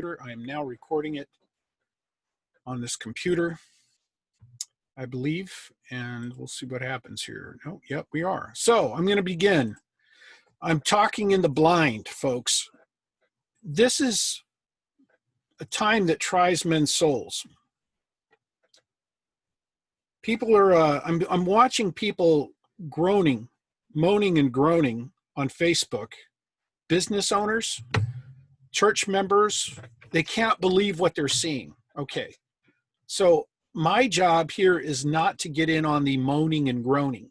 I am now recording it on this computer, I believe, and we'll see what happens here. Oh, yep, we are. So I'm going to begin. I'm talking in the blind, folks. This is a time that tries men's souls. People are, I'm watching people groaning, moaning and groaning on Facebook. Business owners, church members, they can't believe what they're seeing. Okay, so my job here is not to get in on the moaning and groaning.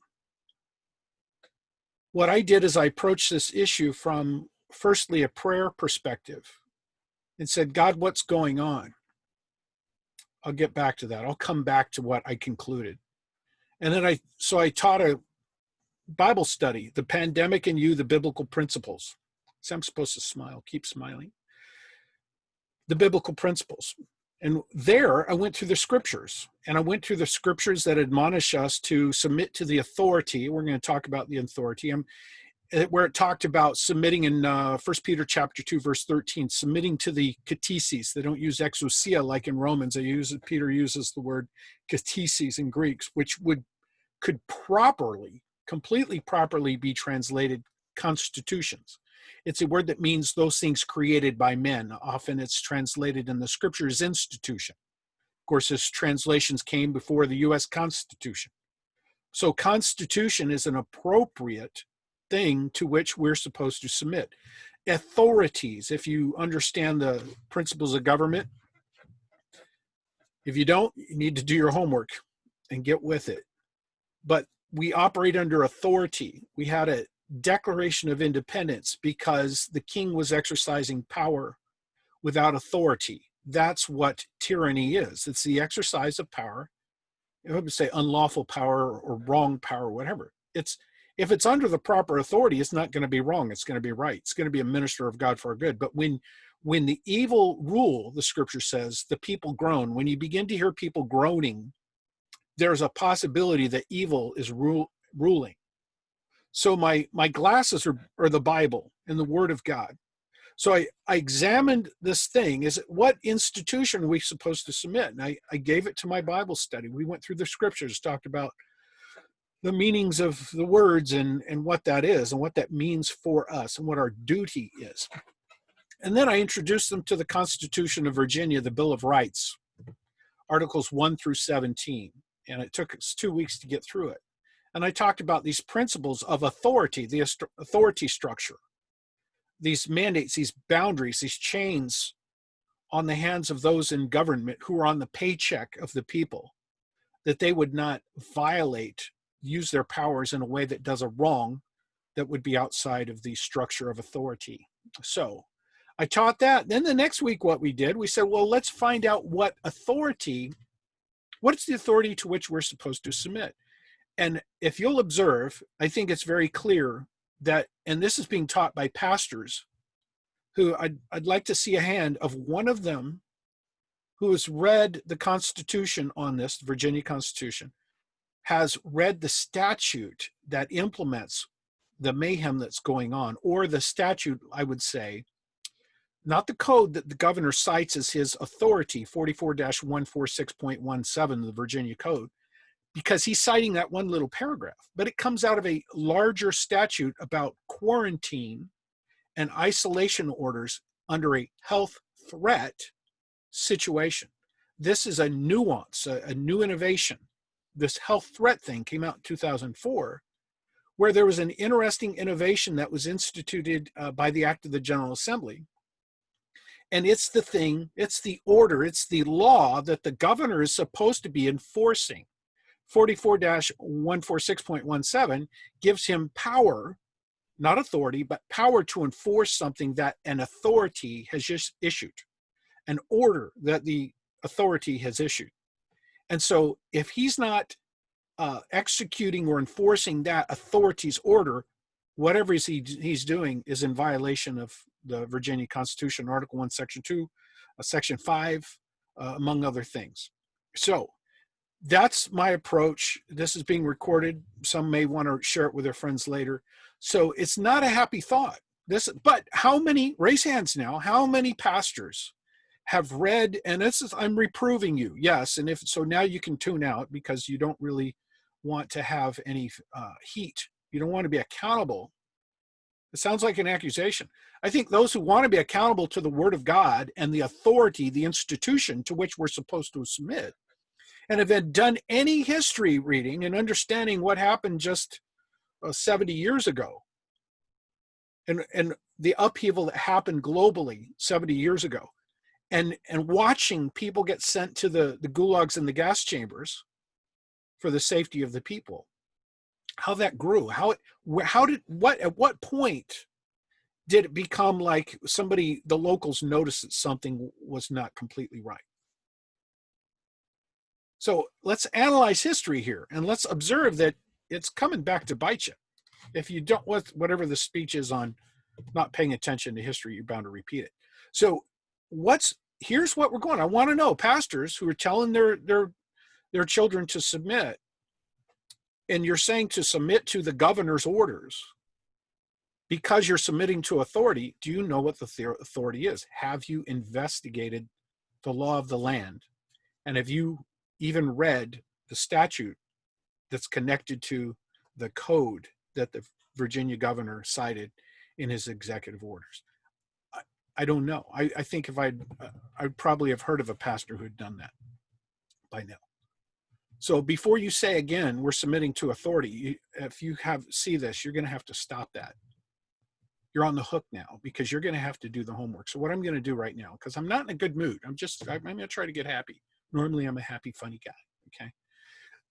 What I did is I approached this issue from, firstly, a prayer perspective and said, God, what's going on? I'll get back to that. I'll come back to what I concluded. And then I taught a Bible study, The Pandemic and You, the Biblical Principles. So I'm supposed to smile, keep smiling. The biblical principles. And there I went through the scriptures, and I went through the scriptures that admonish us to submit to the authority. We're going to talk about the authority, where it talked about submitting in 1 Peter chapter 2, verse 13, submitting to the katesis. They don't use exousia like in Romans. Peter uses the word katesis in Greeks, which could completely properly be translated constitutions. It's a word that means those things created by men. Often it's translated in the scriptures institution. Of course, his translations came before the U.S. Constitution. So constitution is an appropriate thing to which we're supposed to submit. Authorities, if you understand the principles of government, if you don't, you need to do your homework and get with it. But we operate under authority. We had a Declaration of Independence because the king was exercising power without authority. That's what tyranny is. It's the exercise of power. I would say unlawful power or wrong power, whatever. If it's under the proper authority, it's not going to be wrong. It's going to be right. It's going to be a minister of God for our good. But when the evil rule, the scripture says, the people groan. When you begin to hear people groaning, there's a possibility that evil is ruling. So my glasses are the Bible and the Word of God. So I examined this thing. What institution are we supposed to submit? And I gave it to my Bible study. We went through the scriptures, talked about the meanings of the words and what that is and what that means for us and what our duty is. And then I introduced them to the Constitution of Virginia, the Bill of Rights, Articles 1 through 17. And it took us 2 weeks to get through it. And I talked about these principles of authority, the authority structure, these mandates, these boundaries, these chains on the hands of those in government who are on the paycheck of the people, that they would not use their powers in a way that does a wrong that would be outside of the structure of authority. So I taught that. Then the next week, what we did, we said, well, let's find out what's the authority to which we're supposed to submit. And if you'll observe, I think it's very clear that, and this is being taught by pastors, who I'd like to see a hand of one of them who has read the Constitution on this, the Virginia Constitution, has read the statute that implements the mayhem that's going on, or the statute, I would say, not the code that the governor cites as his authority, 44-146.17, the Virginia Code, because he's citing that one little paragraph, but it comes out of a larger statute about quarantine and isolation orders under a health threat situation. This is a nuance, a new innovation. This health threat thing came out in 2004, where there was an interesting innovation that was instituted by the Act of the General Assembly. And it's the order, it's the law that the governor is supposed to be enforcing. 44-146.17 gives him power, not authority, but power to enforce something that an authority has just issued, an order that the authority has issued. And so if he's not executing or enforcing that authority's order, whatever he's doing is in violation of the Virginia Constitution, Article 1, Section 2, Section 5, among other things. So that's my approach. This is being recorded. Some may want to share it with their friends later. So it's not a happy thought. But how many, raise hands now, how many pastors have read, and this is, I'm reproving you, yes, and if so, now you can tune out because you don't really want to have any heat. You don't want to be accountable. It sounds like an accusation. I think those who want to be accountable to the Word of God and the authority, the institution to which we're supposed to submit, and have then done any history reading and understanding what happened just 70 years ago, and the upheaval that happened globally 70 years ago, and watching people get sent to the gulags and the gas chambers for the safety of the people, how that grew, at what point did it become like the locals noticed that something was not completely right? So let's analyze history here, and let's observe that it's coming back to bite you. If you don't, whatever the speech is on not paying attention to history, you're bound to repeat it. So here's what we're going. I want to know, pastors who are telling their children to submit, and you're saying to submit to the governor's orders because you're submitting to authority. Do you know what the authority is? Have you investigated the law of the land? And have you even read the statute that's connected to the code that the Virginia governor cited in his executive orders? I don't know. I think if I'd probably have heard of a pastor who had done that by now. So before you say again, we're submitting to authority, if you see this, you're going to have to stop that. You're on the hook now because you're going to have to do the homework. So what I'm going to do right now, because I'm not in a good mood, I'm going to try to get happy. Normally I'm a happy, funny guy. Okay.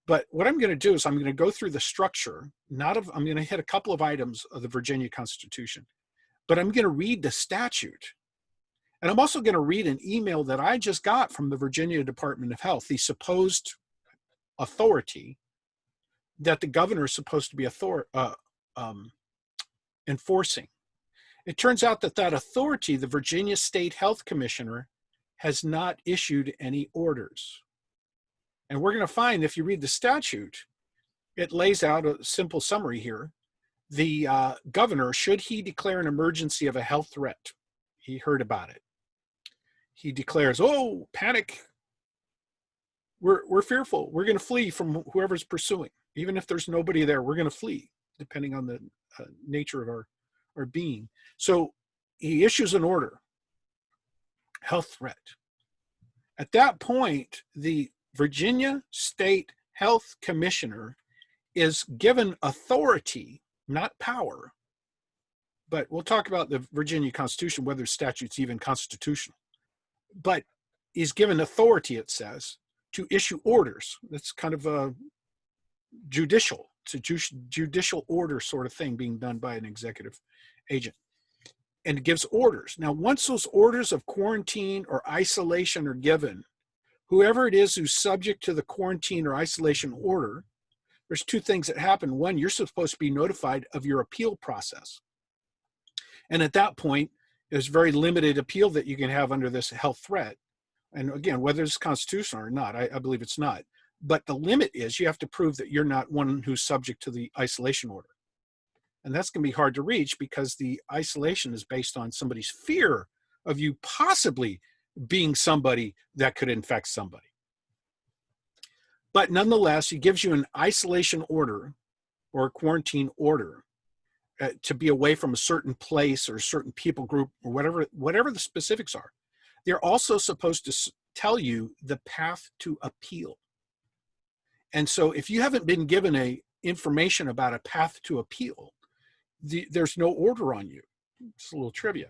But what I'm going to do is I'm going to go through the structure, I'm going to hit a couple of items of the Virginia Constitution, but I'm going to read the statute. And I'm also going to read an email that I just got from the Virginia Department of Health, the supposed authority that the governor is supposed to be enforcing. It turns out that authority, the Virginia State Health Commissioner, has not issued any orders. And we're going to find, if you read the statute, it lays out a simple summary here. The governor, should he declare an emergency of a health threat, he heard about it, he declares, oh, panic, we're fearful, we're going to flee from whoever's pursuing. Even if there's nobody there, we're going to flee, depending on the nature of our being. So he issues an order, health threat. At that point, the Virginia State Health Commissioner is given authority, not power, but we'll talk about the Virginia Constitution, whether the statute's even constitutional, but he's given authority, it says, to issue orders. That's kind of a judicial order sort of thing being done by an executive agent. And it gives orders. Now, once those orders of quarantine or isolation are given, whoever it is who's subject to the quarantine or isolation order, there's two things that happen. One, you're supposed to be notified of your appeal process. And at that point, there's very limited appeal that you can have under this health threat. And again, whether it's constitutional or not, I believe it's not. But the limit is you have to prove that you're not one who's subject to the isolation order. And that's going to be hard to reach because the isolation is based on somebody's fear of you possibly being somebody that could infect somebody. But nonetheless, he gives you an isolation order or a quarantine order to be away from a certain place or a certain people group or whatever the specifics are. They're also supposed to tell you the path to appeal. And so if you haven't been given information about a path to appeal, there's no order on you. It's a little trivia.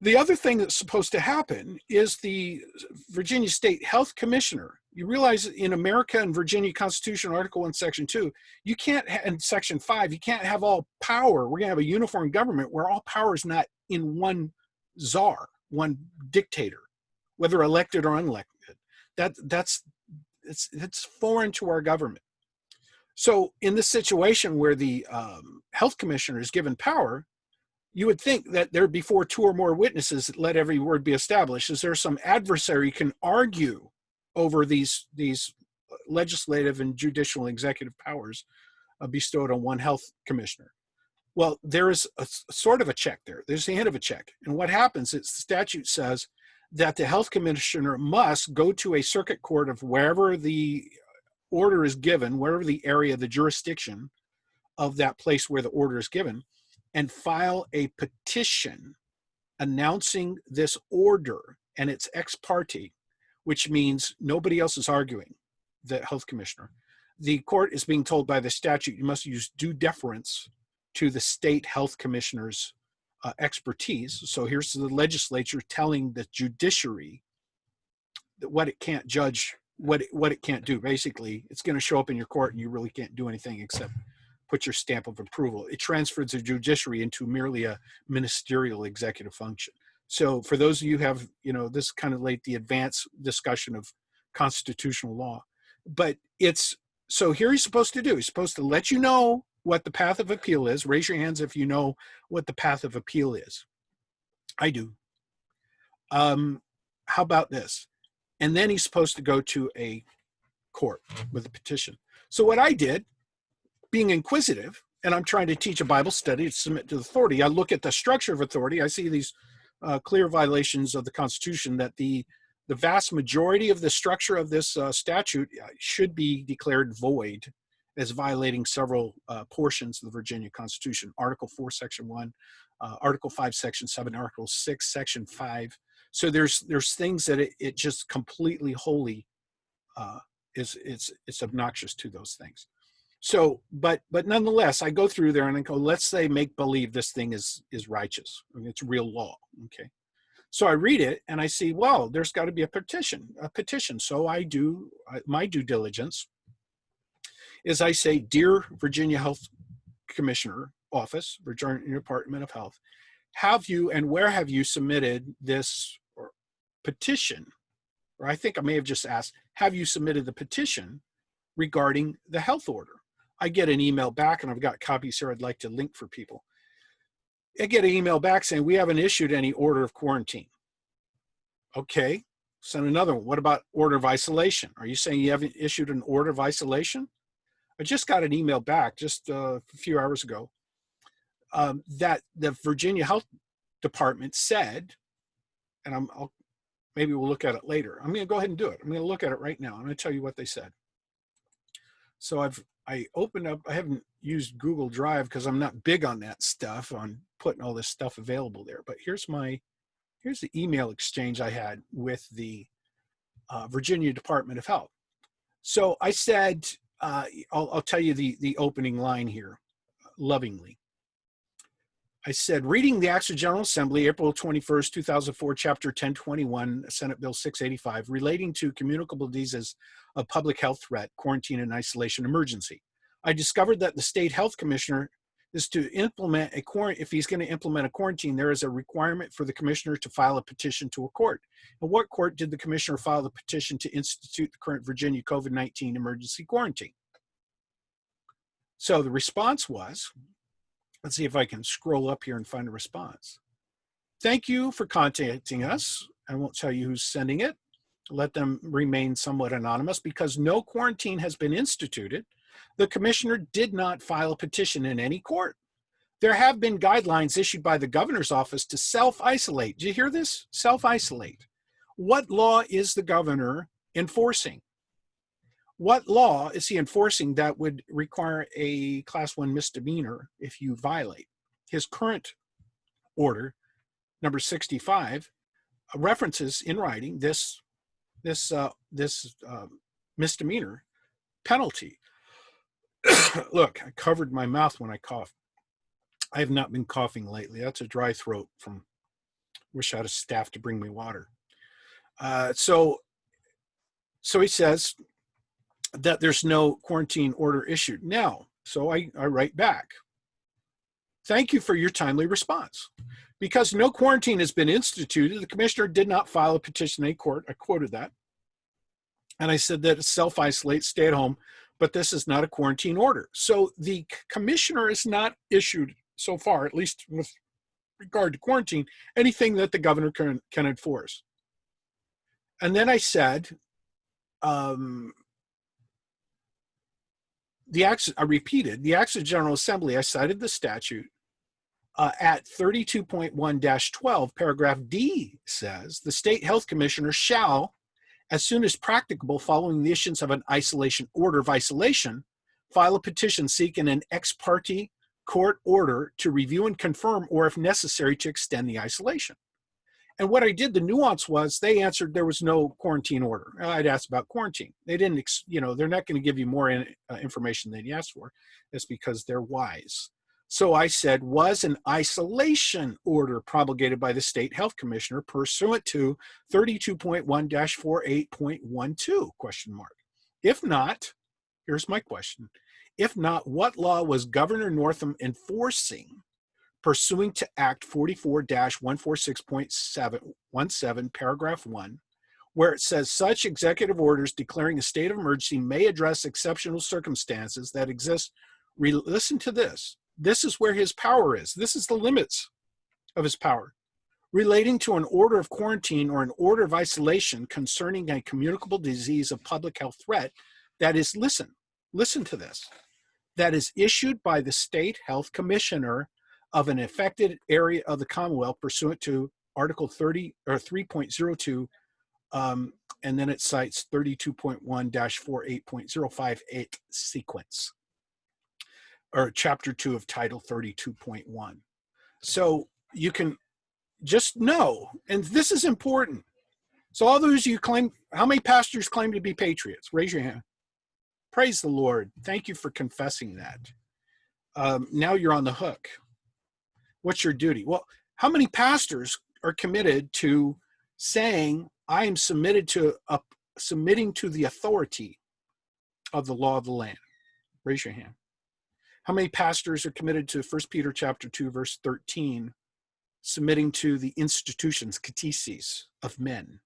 The other thing that's supposed to happen is the Virginia State Health Commissioner. You realize in America and Virginia Constitution, Article 1, Section 2, you can't, in Section 5, you can't have all power. We're going to have a uniform government where all power is not in one czar, one dictator, whether elected or unelected. It's foreign to our government. So in this situation where the health commissioner is given power, you would think that there before two or more witnesses, let every word be established. Is there some adversary can argue over these legislative and judicial and executive powers bestowed on one health commissioner? Well, there is a sort of a check there. There's the end of a check. And what happens is the statute says that the health commissioner must go to a circuit court of wherever the order is given, wherever the area, the jurisdiction of that place where the order is given, and file a petition announcing this order, and it's ex parte, which means nobody else is arguing, the health commissioner. The court is being told by the statute you must use due deference to the state health commissioner's expertise. So here's the legislature telling the judiciary that what it can't judge, what it can't do. Basically, it's going to show up in your court and you really can't do anything except put your stamp of approval. It transfers the judiciary into merely a ministerial executive function. So for those of you who have, this kind of like the advanced discussion of constitutional law, but so here he's supposed to do, he's supposed to let you know what the path of appeal is. Raise your hands if you know what the path of appeal is. I do. How about this? And then he's supposed to go to a court with a petition. So what I did, being inquisitive, and I'm trying to teach a Bible study to submit to authority, I look at the structure of authority. I see these clear violations of the Constitution, that the vast majority of the structure of this statute should be declared void as violating several portions of the Virginia Constitution. Article 4, Section 1, Article 5, Section 7, Article 6, Section 5. So there's things that it just completely wholly it's obnoxious to those things. So, but nonetheless, I go through there and I go, let's say make believe this thing is righteous. I mean, it's real law. Okay. So I read it and I see, well, there's got to be a petition. So I do my due diligence is I say, Dear Virginia Health Commissioner Office, Virginia Department of Health, have you and where have you submitted this petition? Or I think I may have just asked, have you submitted the petition regarding the health order? I get an email back, and I've got copies here I'd like to link for people. I get an email back saying, we haven't issued any order of quarantine. Okay, send another one. What about order of isolation? Are you saying you haven't issued an order of isolation? I just got an email back just a few hours ago that the Virginia Health Department said, and maybe we'll look at it later. I'm going to go ahead and do it. I'm going to look at it right now. I'm going to tell you what they said. So I opened up, I haven't used Google Drive because I'm not big on that stuff, on putting all this stuff available there. But here's the email exchange I had with the Virginia Department of Health. So I said, I'll tell you the opening line here, lovingly. I said, reading the Acts of General Assembly, April 21st, 2004, Chapter 1021, Senate Bill 685, relating to communicable diseases of public health threat, quarantine and isolation emergency. I discovered that the state health commissioner is to implement if he's going to implement a quarantine, there is a requirement for the commissioner to file a petition to a court. And what court did the commissioner file the petition to institute the current Virginia COVID-19 emergency quarantine? So the response was, let's see if I can scroll up here and find a response. Thank you for contacting us. I won't tell you who's sending it. Let them remain somewhat anonymous. Because no quarantine has been instituted, the commissioner did not file a petition in any court. There have been guidelines issued by the governor's office to self-isolate. Do you hear this? Self-isolate. What law is the governor enforcing? What law is he enforcing that would require a class 1 misdemeanor if you violate? His current order, number 65, references in writing this misdemeanor penalty. Look, I covered my mouth when I coughed. I have not been coughing lately. That's a dry throat from, wish I had a staff to bring me water. So he says that there's no quarantine order issued. Now, so I write back. Thank you for your timely response. Because no quarantine has been instituted, the commissioner did not file a petition in a court. I quoted that. And I said that it's self-isolate, stay at home, but this is not a quarantine order. So the commissioner has not issued so far, at least with regard to quarantine, anything that the governor can enforce. And then I said, I repeated, the Acts of General Assembly, I cited the statute at 32.1-12, paragraph D says, the state health commissioner shall, as soon as practicable following the issuance of an isolation order of isolation, file a petition seeking an ex parte court order to review and confirm, or if necessary, to extend the isolation. And what I did, the nuance was they answered there was no quarantine order. I'd asked about quarantine. They didn't, they're not going to give you more information than you asked for. That's because they're wise. So I said, was an isolation order promulgated by the state health commissioner pursuant to 32.1-48.12, question mark. If not, here's my question. If not, what law was Governor Northam enforcing pursuing to Act 44-146.17, paragraph 1, where it says such executive orders declaring a state of emergency may address exceptional circumstances that exist. Listen to this. This is where his power is. This is the limits of his power. Relating to an order of quarantine or an order of isolation concerning a communicable disease of public health threat that is, listen to this, that is issued by the state health commissioner of an affected area of the Commonwealth pursuant to Article 30 or 3.02, and then it cites 32.1-48.058 sequence, or Chapter 2 of Title 32.1. So you can just know, and this is important. So all those you claim, how many pastors claim to be patriots? Raise your hand. Praise the Lord. Thank you for confessing that. Now you're on the hook. What's your duty? Well, how many pastors are committed to saying, I am submitting to the authority of the law of the land? Raise your hand. How many pastors are committed to 1 Peter chapter 2, verse 13, submitting to the institutions, cateches of men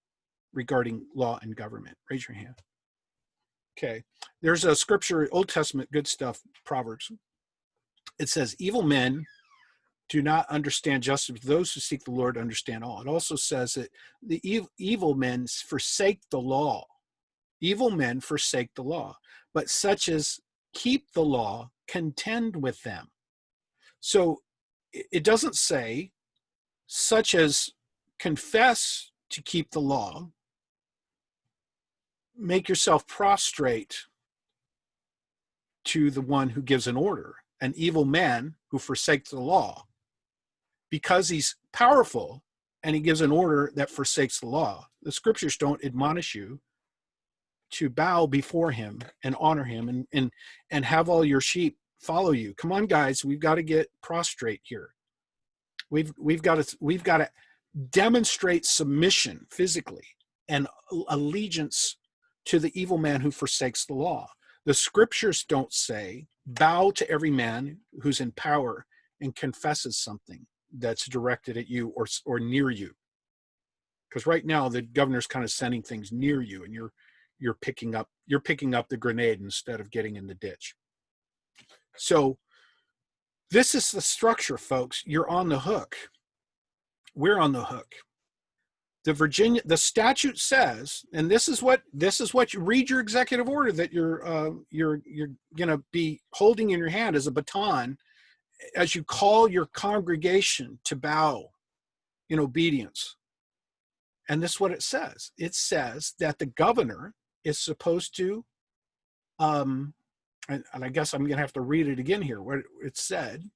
regarding law and government? Raise your hand. Okay. There's a scripture, Old Testament, good stuff, Proverbs. It says, evil men do not understand justice, but those who seek the Lord understand all. It also says that the evil men forsake the law. Evil men forsake the law, but such as keep the law contend with them. So it doesn't say such as confess to keep the law, make yourself prostrate to the one who gives an order. An evil man who forsakes the law, because he's powerful and he gives an order that forsakes the law. The scriptures don't admonish you to bow before him and honor him and have all your sheep follow you. Come on, guys, we've got to get prostrate here. We've got to demonstrate submission physically and allegiance to the evil man who forsakes the law. The scriptures don't say bow to every man who's in power and confesses something that's directed at you or near you. Because right now the governor's kind of sending things near you, and you're picking up the grenade instead of getting in the ditch. So this is the structure, folks. You're on the hook. We're on the hook. The statute says, and this is what you read your executive order that you're going to be holding in your hand as a baton as you call your congregation to bow in obedience. And this is what it says. It says that the governor is supposed to, and I guess I'm going to have to read it again here, what it said.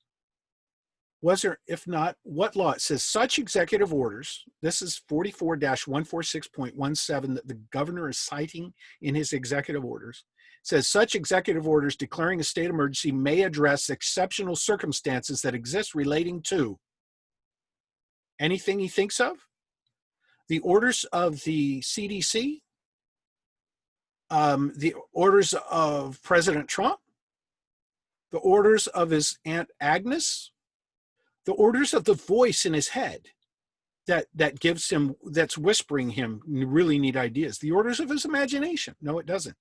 Was there, if not, what law? It says such executive orders, this is 44-146.17 that the governor is citing in his executive orders. It says such executive orders declaring a state of emergency may address exceptional circumstances that exist relating to anything he thinks of, the orders of the CDC, the orders of President Trump, the orders of his Aunt Agnes, the orders of the voice in his head that gives him, that's whispering him really neat ideas, the orders of his imagination. No, it doesn't.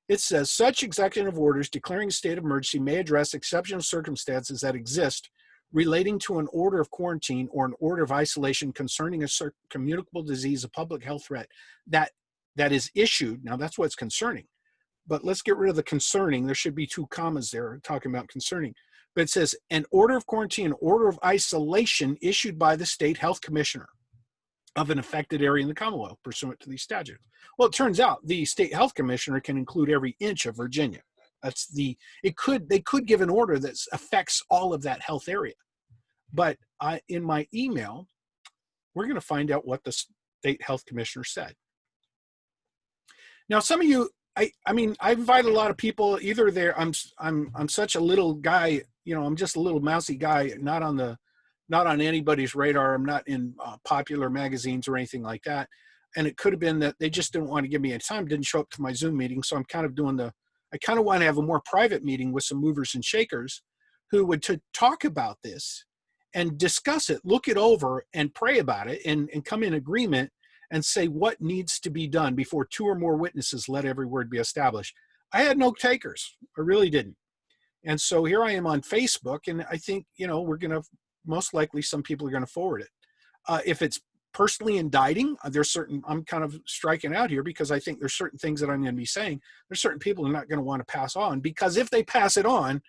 It says such executive orders declaring a state of emergency may address exceptional circumstances that exist relating to an order of quarantine or an order of isolation concerning a communicable disease, a public health threat that is issued. Now that's what's concerning, but let's get rid of the concerning. There should be two commas there talking about concerning. But it says an order of quarantine, an order of isolation issued by the state health commissioner of an affected area in the Commonwealth pursuant to these statutes. Well, it turns out the state health commissioner can include every inch of Virginia. That's the, they could give an order that affects all of that health area. But in my email, we're going to find out what the state health commissioner said. Now, some of you, I mean, I invite a lot of people. Either there, I'm such a little guy, you know, I'm just a little mousy guy, not on anybody's radar. I'm not in popular magazines or anything like that. And it could have been that they just didn't want to give me any time, didn't show up to my Zoom meeting. So I'm kind of doing I kind of want to have a more private meeting with some movers and shakers who would talk about this and discuss it, look it over and pray about it and come in agreement and say what needs to be done before two or more witnesses let every word be established. I had no takers. I really didn't. And so here I am on Facebook, and I think, you know, we're going to, most likely some people are going to forward it. If it's personally indicting, I'm kind of striking out here because I think there's certain things that I'm going to be saying. There's certain people who are not going to want to pass on, because if they pass it on,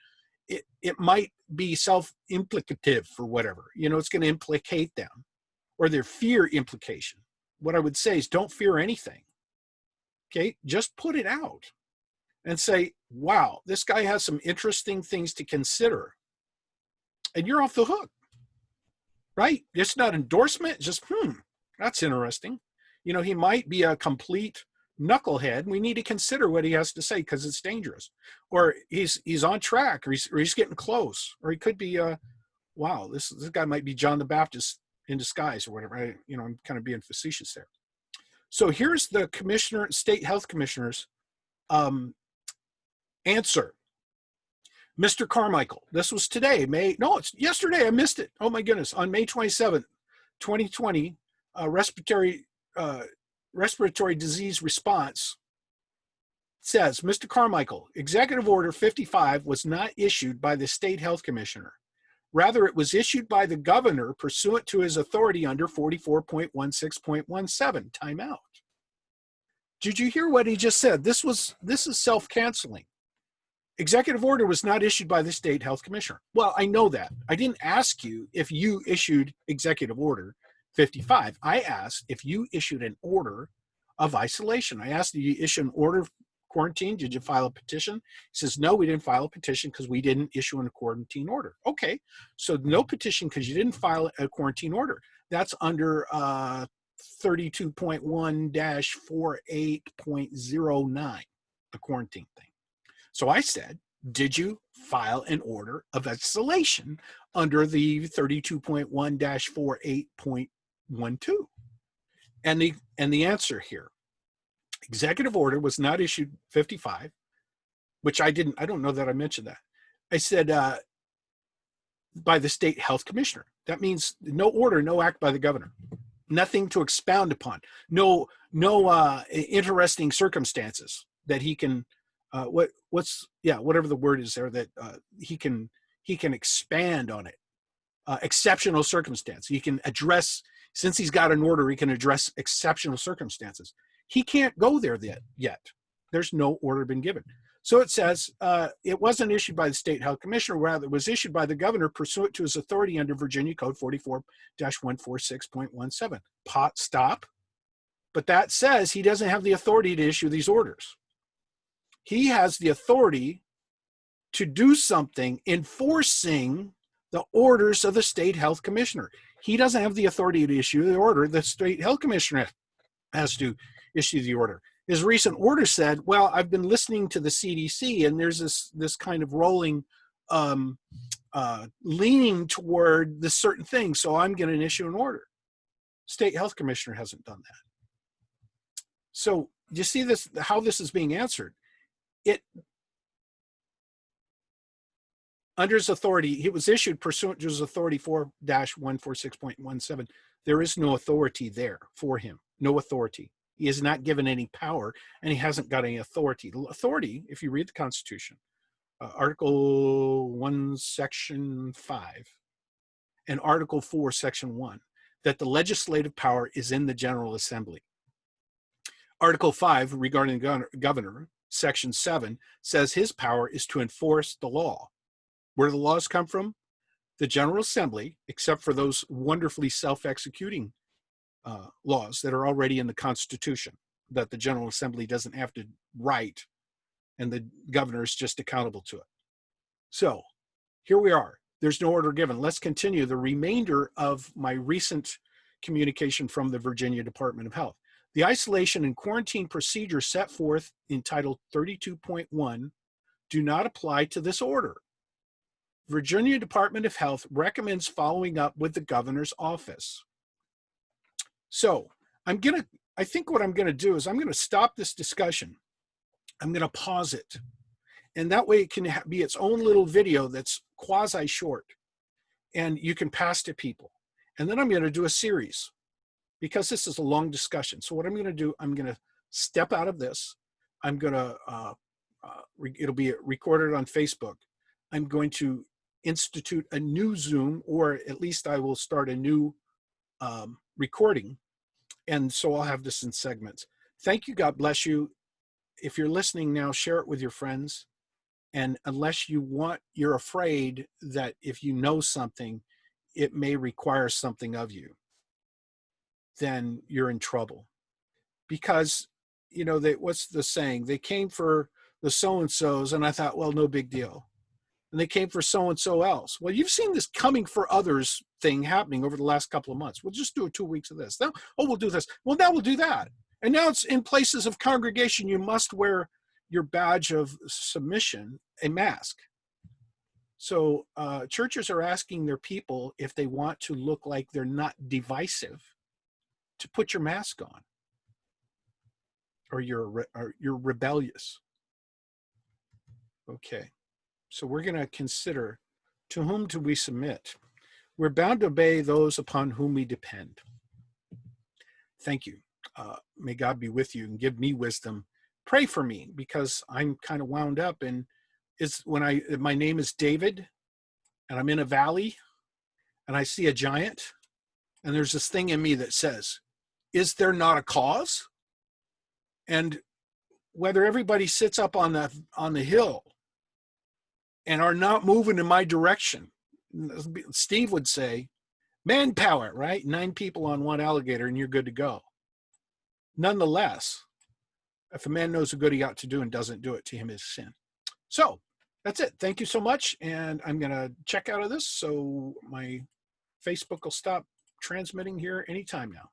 it might be self-implicative for whatever. You know, it's going to implicate them, or their fear implication. What I would say is don't fear anything. Okay, just put it out and say, wow, this guy has some interesting things to consider. And you're off the hook, right? It's not endorsement, just, that's interesting. You know, he might be a complete knucklehead. We need to consider what he has to say because it's dangerous. Or he's on track, or he's getting close. Or he could be, wow, this guy might be John the Baptist in disguise or whatever. I'm kind of being facetious there. So here's the state health commissioner's answer. Mr. Carmichael, this was today, it's yesterday, I missed it. Oh my goodness, on May 27th, 2020, respiratory disease response says, Mr. Carmichael, Executive Order 55 was not issued by the state health commissioner. Rather, it was issued by the governor pursuant to his authority under 44.16.17, timeout. Did you hear what he just said? This is self-canceling. Executive order was not issued by the state health commissioner. Well, I know that. I didn't ask you if you issued Executive Order 55. I asked if you issued an order of isolation. I asked, did you issue an order of quarantine? Did you file a petition? He says, no, we didn't file a petition because we didn't issue a quarantine order. Okay, so no petition because you didn't file a quarantine order. That's under 32.1-48.09, the quarantine thing. So I said, did you file an order of isolation under the 32.1-48.12? And the answer here, executive order was not issued 55, which I don't know that I mentioned that. I said by the state health commissioner. That means no order, no act by the governor. Nothing to expound upon. No interesting circumstances that he can whatever the word is there, that he can expand on it. Exceptional circumstance. He can address, since he's got an order, he can address exceptional circumstances. He can't go there yet. There's no order been given. So it says it wasn't issued by the state health commissioner, rather it was issued by the governor pursuant to his authority under Virginia Code 44-146.17. Stop. But that says he doesn't have the authority to issue these orders. He has the authority to do something enforcing the orders of the state health commissioner. He doesn't have the authority to issue the order. The state health commissioner has to issue the order. His recent order said, well, I've been listening to the CDC, and there's this kind of rolling leaning toward this certain thing, so I'm going to issue an order. State health commissioner hasn't done that. So you see this, how this is being answered. Under his authority, it was issued pursuant to his authority 4-146.17. There is no authority there for him. No authority. He is not given any power, and he hasn't got any authority. The authority, if you read the Constitution, Article 1, Section 5, and Article 4, Section 1, that the legislative power is in the General Assembly. Article 5, regarding the governor, Section 7, says his power is to enforce the law. Where do the laws come from? The General Assembly, except for those wonderfully self-executing laws that are already in the Constitution that the General Assembly doesn't have to write, and the governor is just accountable to it. So here we are. There's no order given. Let's continue the remainder of my recent communication from the Virginia Department of Health. The isolation and quarantine procedures set forth in Title 32.1 do not apply to this order. Virginia Department of Health recommends following up with the governor's office. So I think what I'm going to do is I'm going to stop this discussion. I'm going to pause it. And that way it can be its own little video that's quasi short. And you can pass to people. And then I'm going to do a series because this is a long discussion. So what I'm going to do, I'm going to step out of this. I'm going to, it'll be recorded on Facebook. I'm going to institute a new Zoom, or at least I will start a new recording. And so I'll have this in segments. Thank you. God bless you. If you're listening now, share it with your friends. And unless you're afraid that if you know something, it may require something of you, then you're in trouble. Because, what's the saying? They came for the so-and-sos, and I thought, well, no big deal. And they came for so-and-so else. Well, you've seen this coming for others thing happening over the last couple of months. We'll just do 2 weeks of this. Now, we'll do this. Well, now we'll do that. And now it's in places of congregation, you must wear your badge of submission, a mask. So churches are asking their people, if they want to look like they're not divisive, to put your mask on, or you're rebellious. Okay. So we're going to consider, to whom do we submit? We're bound to obey those upon whom we depend. Thank you. May God be with you and give me wisdom. Pray for me, because I'm kind of wound up, and my name is David, and I'm in a valley, and I see a giant, and there's this thing in me that says, is there not a cause? And whether everybody sits up on the hill and are not moving in my direction, Steve would say, manpower, right? 9 people on 1 alligator and you're good to go. Nonetheless, if a man knows what good he ought to do and doesn't do it, to him is sin. So that's it. Thank you so much. And I'm going to check out of this, so my Facebook will stop transmitting here anytime now.